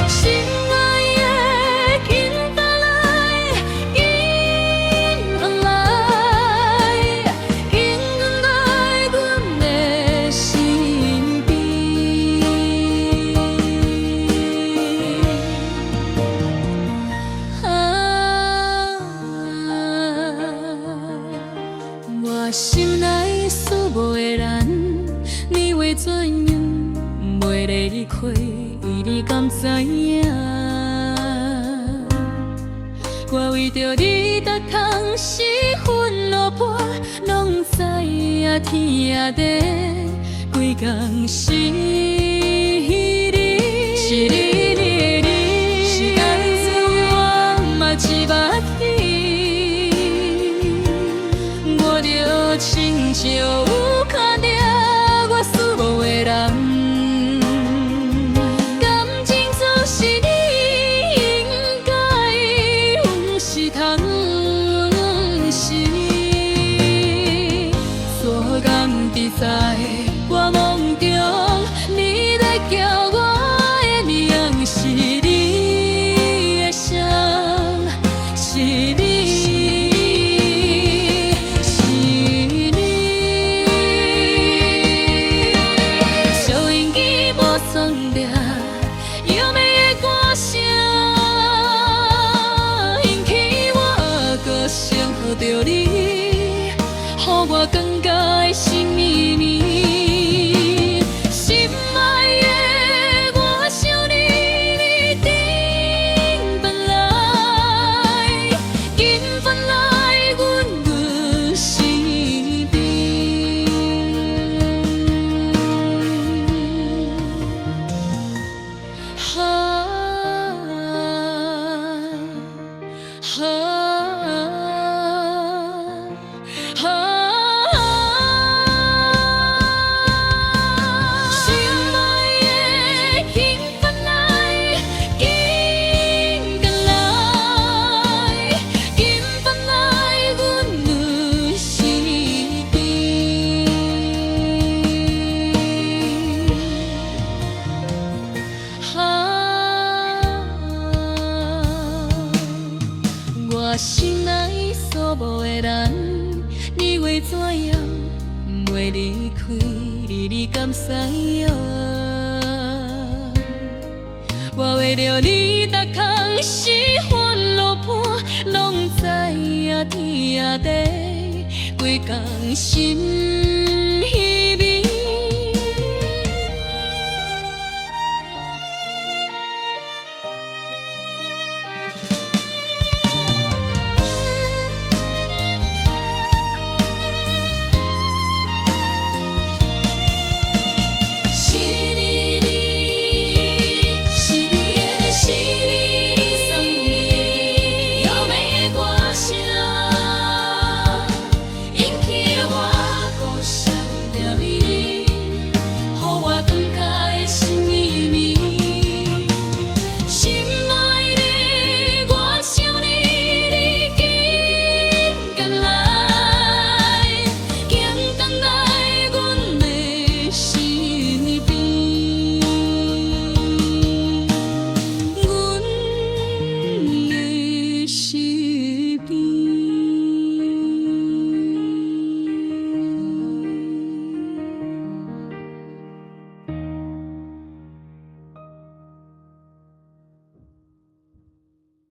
心爱的，紧返来，紧返来，紧返来阮的身边。我心内所无的人，你会怎样袂离开？你敢知影？我为着你，逐空失魂落魄，拢知影天地，规工是你，是你，是安怎我嘛一目起，我着亲像有看到我思无的人。在我梦中，你在叫我的名，是你的声，是你，是你。收音机无算着优美的歌声，引起我歌声着你，予我更加的心秘密。心爱的，我想你，你紧返来，紧返来阮身边。我心内所无的人，你会怎样袂离开？你敢知影？我为着你，逐空失魂落魄，拢知影天地，规工心稀。